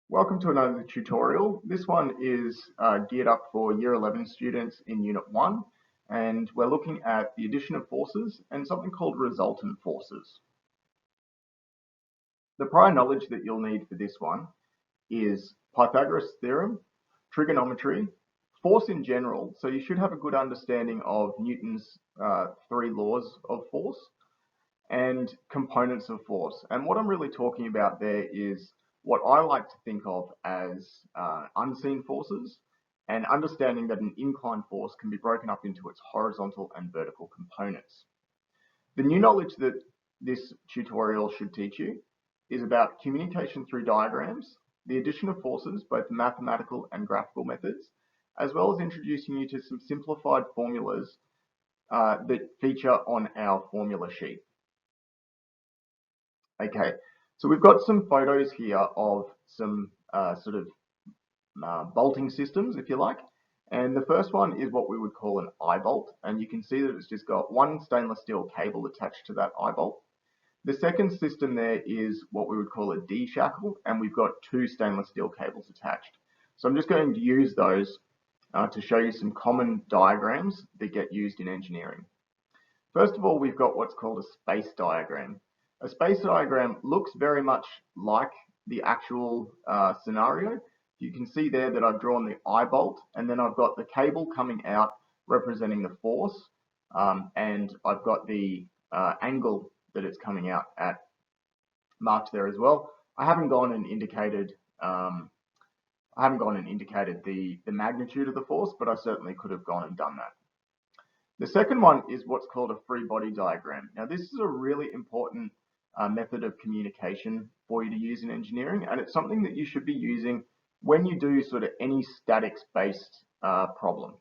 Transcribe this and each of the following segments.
Welcome to another tutorial. This one is geared up for Year 11 students in Unit 1, and we're looking at the addition of forces and something called resultant forces. The prior knowledge that you'll need for this one is Pythagoras theorem, trigonometry, force in general, so you should have a good understanding of Newton's three laws of force, and components of force. And what I'm really talking about there is what I like to think of as unseen forces, and understanding that an inclined force can be broken up into its horizontal and vertical components. The new knowledge that this tutorial should teach you is about communication through diagrams, the addition of forces, both mathematical and graphical methods, as well as introducing you to some simplified formulas that feature on our formula sheet. Okay, so we've got some photos here of some bolting systems, if you like. And the first one is what we would call an eye bolt. And you can see that it's just got one stainless steel cable attached to that eye bolt. The second system there is what we would call a D shackle, and we've got two stainless steel cables attached. So I'm just going to use those to show you some common diagrams that get used in engineering. First of all, we've got what's called a space diagram. A space diagram looks very much like the actual scenario. You can see there that I've drawn the eye bolt, and then I've got the cable coming out representing the force, and I've got the angle that it's coming out at marked there as well. I haven't gone and indicated the magnitude of the force, but I certainly could have gone and done that. The second one is what's called a free body diagram. Now, this is a really important method of communication for you to use in engineering, and it's something that you should be using when you do sort of any statics-based problem.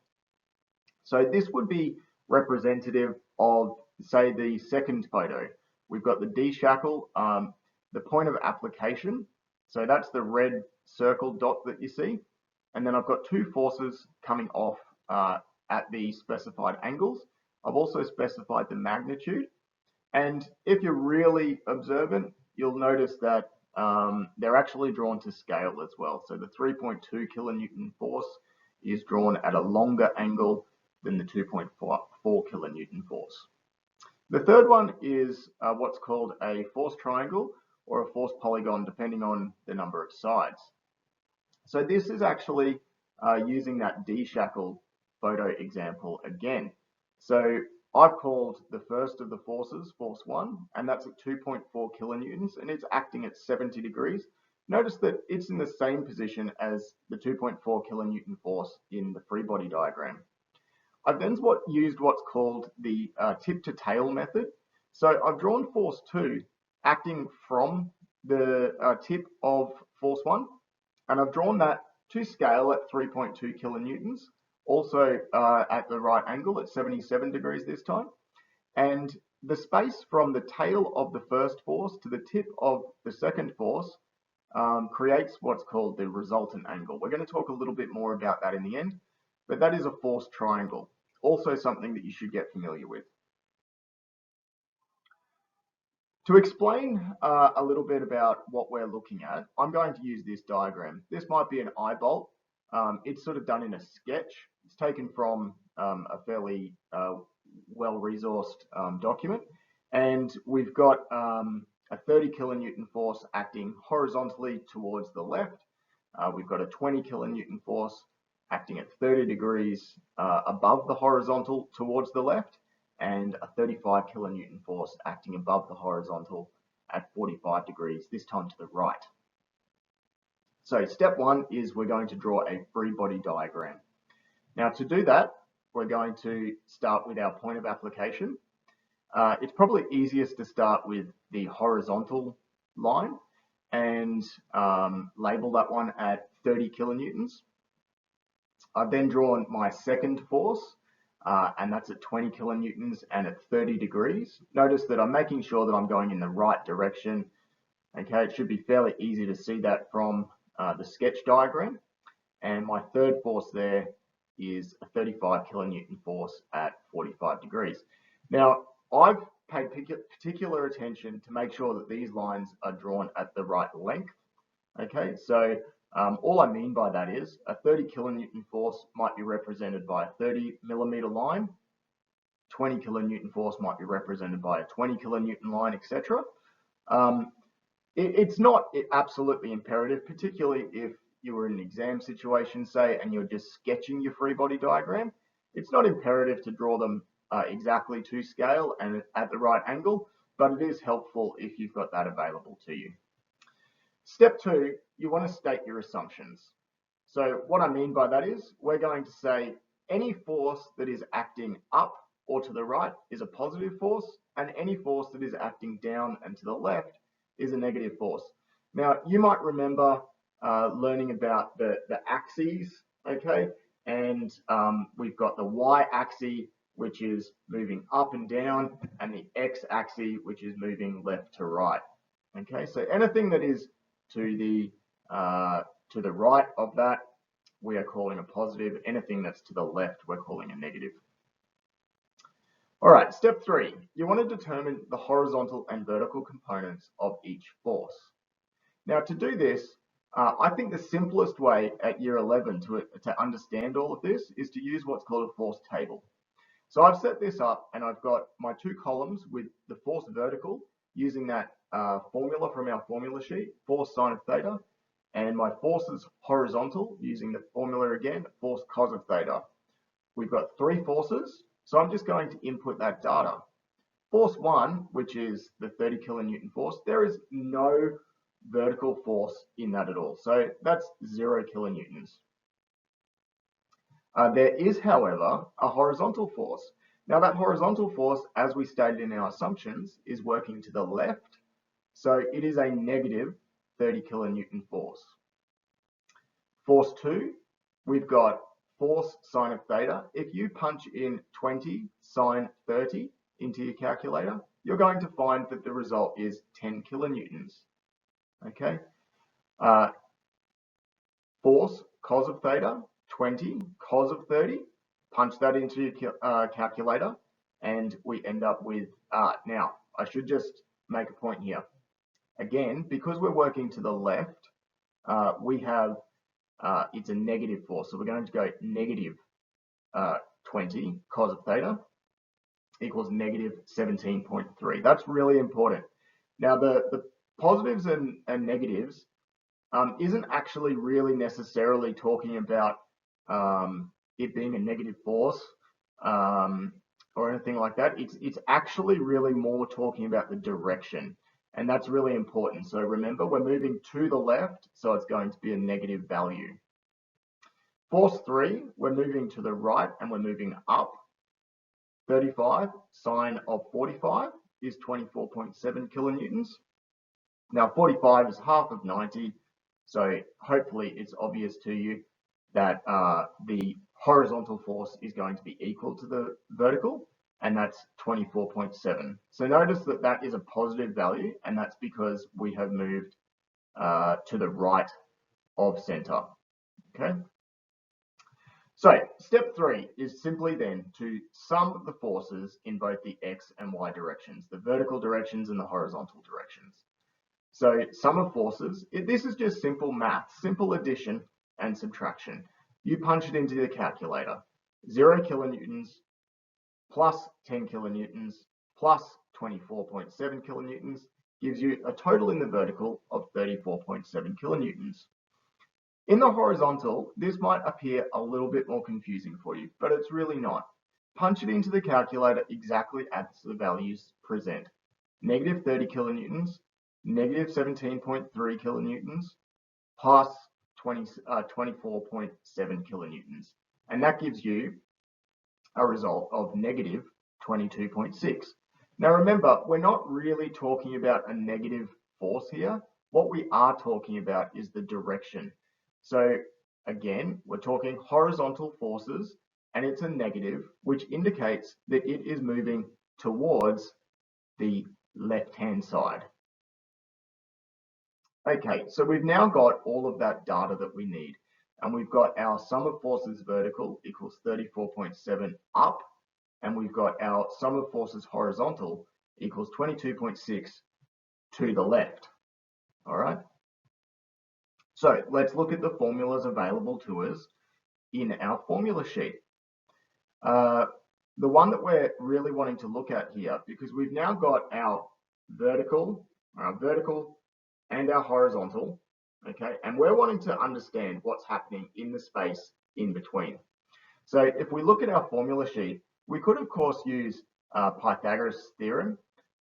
So this would be representative of, say, the second photo. We've got the D shackle, the point of application, so that's the red circle dot that you see, and then I've got two forces coming off at the specified angles. I've also specified the magnitude, and if you're really observant, you'll notice that they're actually drawn to scale as well. So the 3.2 kilonewton force is drawn at a longer angle than the 2.4 kilonewton force. The third one is what's called a force triangle or a force polygon, depending on the number of sides. So this is actually using that D shackle photo example again. So I've called the first of the forces force 1, and that's at 2.4 kilonewtons, and it's acting at 70 degrees. Notice that it's in the same position as the 2.4 kilonewton force in the free body diagram. I've then used what's called the tip to tail method. So I've drawn force 2 acting from the tip of force 1, and I've drawn that to scale at 3.2 kilonewtons, also at the right angle at 77 degrees this time. And the space from the tail of the first force to the tip of the second force creates what's called the resultant angle. We're going to talk a little bit more about that in the end, but that is a force triangle, also something that you should get familiar with. To explain a little bit about what we're looking at, I'm going to use this diagram. This might be an eye bolt. It's sort of done in a sketch. It's taken from a fairly well-resourced document. And we've got a 30 kilonewton force acting horizontally towards the left. We've got a 20 kilonewton force acting at 30 degrees above the horizontal towards the left, and a 35 kilonewton force acting above the horizontal at 45 degrees, this time to the right. So step one is we're going to draw a free body diagram. Now to do that, we're going to start with our point of application. It's probably easiest to start with the horizontal line and label that one at 30 kilonewtons. I've then drawn my second force, and that's at 20 kilonewtons and at 30 degrees. Notice that I'm making sure that I'm going in the right direction. Okay, it should be fairly easy to see that from the sketch diagram. And my third force there is a 35 kilonewton force at 45 degrees. Now, I've paid particular attention to make sure that these lines are drawn at the right length Okay, so all I mean by that is a 30 kilonewton force might be represented by a 30 millimeter line, 20 kilonewton force might be represented by a 20 kilonewton line, etc. Um, it's not absolutely imperative, particularly if you were in an exam situation, say, and you're just sketching your free body diagram. It's not imperative to draw them exactly to scale and at the right angle, but it is helpful if you've got that available to you. Step 2, you want to state your assumptions. So what I mean by that is we're going to say any force that is acting up or to the right is a positive force, and any force that is acting down and to the left is a negative force. Now, you might remember learning about the axes, okay? And we've got the y-axis, which is moving up and down, and the x-axis, which is moving left to right. Okay, so anything that is to the right of that, we are calling a positive. Anything that's to the left, we're calling a negative. All right, step 3, you want to determine the horizontal and vertical components of each force. Now, to do this, I think the simplest way at year 11 to understand all of this is to use what's called a force table. So I've set this up and I've got my 2 columns with the force vertical using that formula from our formula sheet, force sine of theta, and my forces horizontal using the formula again, force cos of theta. We've got 3 forces, so I'm just going to input that data. Force 1, which is the 30 kilonewton force, there is no vertical force in that at all. So that's 0 kilonewtons. There is, however, a horizontal force. Now that horizontal force, as we stated in our assumptions, is working to the left. So it is a negative 30 kilonewton force. Force 2, we've got force sine of theta. If you punch in 20 sine 30 into your calculator, you're going to find that the result is 10 kilonewtons. Okay. Force cos of theta, 20 cos of 30. Punch that into your calculator, and we end up with, now, I should just make a point here. Again, because we're working to the left, we have, it's a negative force. So we're going to go negative 20 cos of theta equals negative 17.3. That's really important. Now, the positives and negatives isn't actually really necessarily talking about it being a negative force or anything like that. It's actually really more talking about the direction, and that's really important. So remember, we're moving to the left, so it's going to be a negative value. Force 3, we're moving to the right and we're moving up. 35 sine of 45 is 24.7 kilonewtons. Now 45 is half of 90, so hopefully it's obvious to you that the horizontal force is going to be equal to the vertical, and that's 24.7. So notice that that is a positive value, and that's because we have moved to the right of center. Okay. So step 3 is simply then to sum the forces in both the x and y directions, the vertical directions and the horizontal directions. So sum of forces, this is just simple math, simple addition and subtraction. You punch it into the calculator. 0 kilonewtons plus 10 kilonewtons plus 24.7 kilonewtons gives you a total in the vertical of 34.7 kilonewtons. In the horizontal, this might appear a little bit more confusing for you, but it's really not. Punch it into the calculator exactly as the values present. Negative 30 kilonewtons, negative 17.3 kilonewtons, plus 24.7 kilonewtons. And that gives you a result of negative 22.6. Now remember, we're not really talking about a negative force here. What we are talking about is the direction. So again, we're talking horizontal forces, and it's a negative, which indicates that it is moving towards the left-hand side. Okay, so we've now got all of that data that we need, and we've got our sum of forces vertical equals 34.7 up, and we've got our sum of forces horizontal equals 22.6 to the left. All right. So let's look at the formulas available to us in our formula sheet. Uh, the one that we're really wanting to look at here, because we've now got our vertical and our horizontal, okay, and we're wanting to understand what's happening in the space in between. So if we look at our formula sheet, we could of course use Pythagoras' theorem,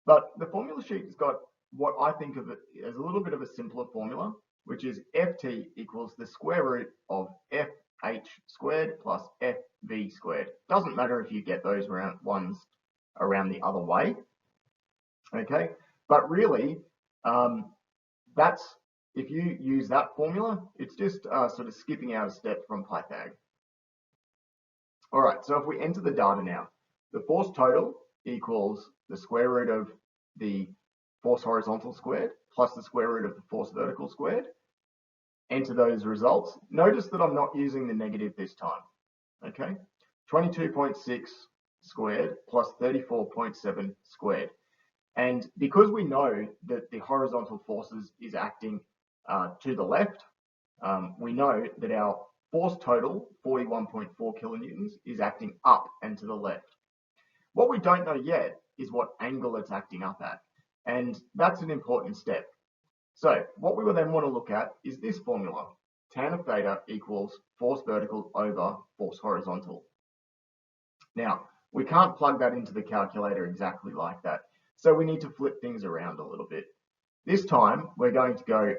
but the formula sheet has got what I think of it as a little bit of a simpler formula, which is ft equals the square root of fh squared plus fv squared. Doesn't matter if you get those ones around the other way, okay? But really, that's, if you use that formula, it's just sort of skipping out a step from Pythag. All right, so if we enter the data now, the force total equals the square root of the force horizontal squared plus the square root of the force vertical squared. Enter those results. Notice that I'm not using the negative this time, okay? 22.6 squared plus 34.7 squared. And because we know that the horizontal forces is acting to the left, we know that our force total, 41.4 kilonewtons, is acting up and to the left. What we don't know yet is what angle it's acting up at, and that's an important step. So what we will then want to look at is this formula, tan of theta equals force vertical over force horizontal. Now, we can't plug that into the calculator exactly like that, so we need to flip things around a little bit. This time, we're going to go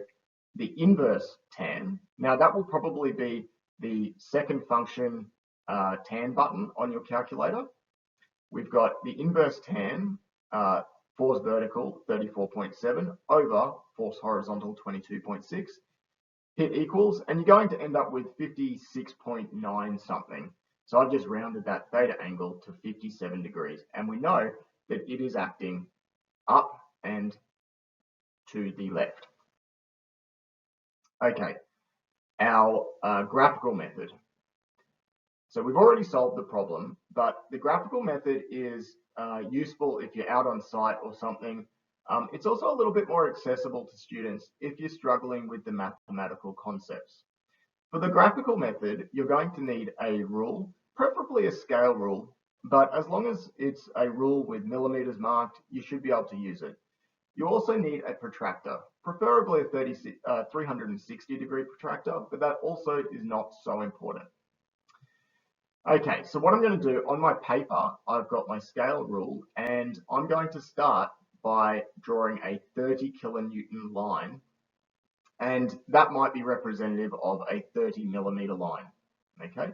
the inverse tan. Now, that will probably be the second function tan button on your calculator. We've got the inverse tan, force vertical 34.7 over force horizontal 22.6. Hit equals, and you're going to end up with 56.9 something. So I've just rounded that theta angle to 57 degrees, and we know that it is acting up and to the left. Okay, our graphical method. So we've already solved the problem, but the graphical method is useful if you're out on site or something. It's also a little bit more accessible to students if you're struggling with the mathematical concepts. For the graphical method, you're going to need a rule, preferably a scale rule, but as long as it's a rule with millimeters marked, you should be able to use it. You also need a protractor, preferably a 360 degree protractor, but that also is not so important. Okay, so what I'm going to do on my paper, I've got my scale rule, and I'm going to start by drawing a 30 kilonewton line, and that might be representative of a 30 millimeter line, okay?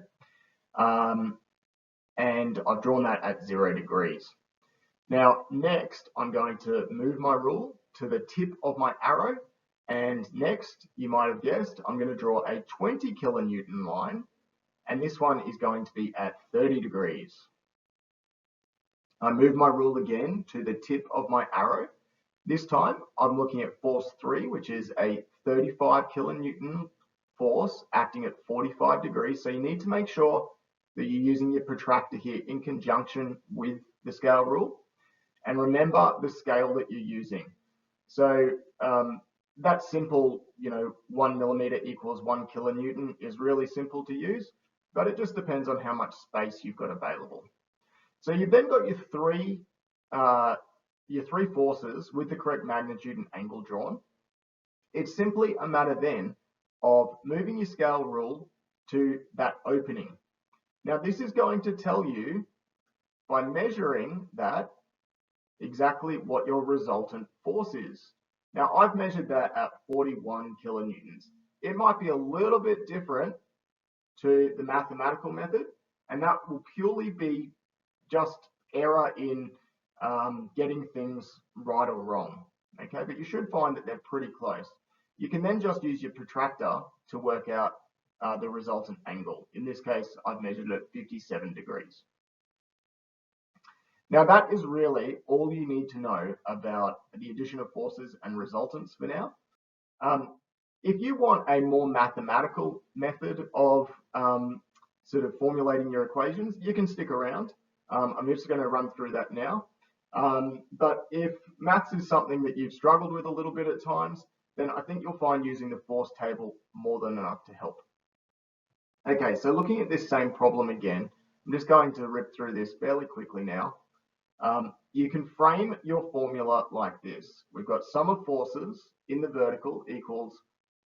And I've drawn that at 0 degrees. Now, next, I'm going to move my rule to the tip of my arrow, and next, you might have guessed, I'm going to draw a 20 kilonewton line, and this one is going to be at 30 degrees. I move my rule again to the tip of my arrow. This time, I'm looking at force 3, which is a 35 kilonewton force acting at 45 degrees. So you need to make sure that you're using your protractor here in conjunction with the scale rule. And remember the scale that you're using. So that simple, 1 millimeter equals 1 kilonewton is really simple to use, but it just depends on how much space you've got available. So you've then got your three forces with the correct magnitude and angle drawn. It's simply a matter then of moving your scale rule to that opening. Now this is going to tell you, by measuring that, exactly what your resultant force is. Now I've measured that at 41 kilonewtons. It might be a little bit different to the mathematical method, and that will purely be just error in getting things right or wrong, okay? But you should find that they're pretty close. You can then just use your protractor to work out the resultant angle. In this case, I've measured it at 57 degrees. Now that is really all you need to know about the addition of forces and resultants for now. If you want a more mathematical method of sort of formulating your equations, you can stick around. I'm just going to run through that now. But if maths is something that you've struggled with a little bit at times, then I think you'll find using the force table more than enough to help. Okay, so looking at this same problem again, I'm just going to rip through this fairly quickly now. You can frame your formula like this. We've got sum of forces in the vertical equals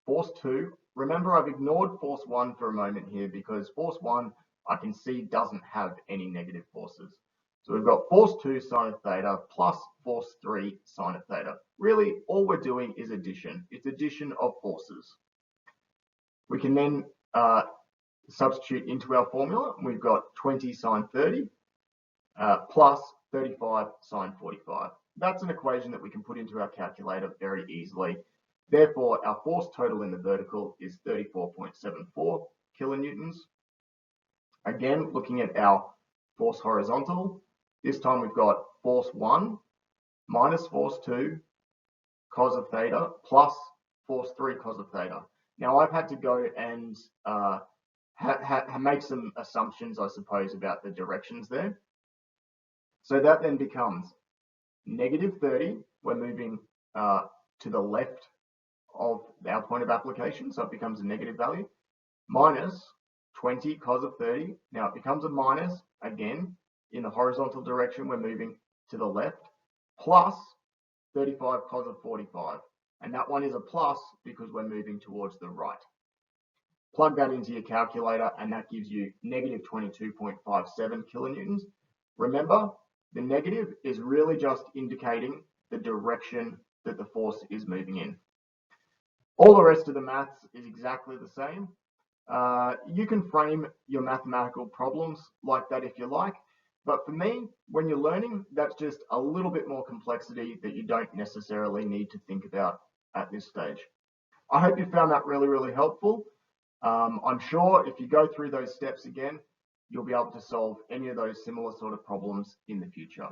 force 2. Remember, I've ignored force 1 for a moment here because force 1 I can see doesn't have any negative forces. So we've got force 2 sine of theta plus force 3 sine of theta. Really, all we're doing is addition. It's addition of forces. We can then substitute into our formula. We've got 20 sine 30 plus 35 sine 45. That's an equation that we can put into our calculator very easily. Therefore, our force total in the vertical is 34.74 kilonewtons. Again, looking at our force horizontal, this time we've got force 1 minus force 2 cos of theta plus force 3 cos of theta. Now, I've had to go and make some assumptions, I suppose, about the directions there. So that then becomes negative 30. We're moving to the left of our point of application, so it becomes a negative value, minus 20 cos of 30. Now it becomes a minus again in the horizontal direction. We're moving to the left, plus 35 cos of 45. And that one is a plus because we're moving towards the right. Plug that into your calculator and that gives you negative 22.57 kilonewtons. Remember, the negative is really just indicating the direction that the force is moving in. All the rest of the maths is exactly the same. You can frame your mathematical problems like that if you like, but for me, when you're learning, that's just a little bit more complexity that you don't necessarily need to think about at this stage. I hope you found that really, really helpful. I'm sure if you go through those steps again, you'll be able to solve any of those similar sort of problems in the future.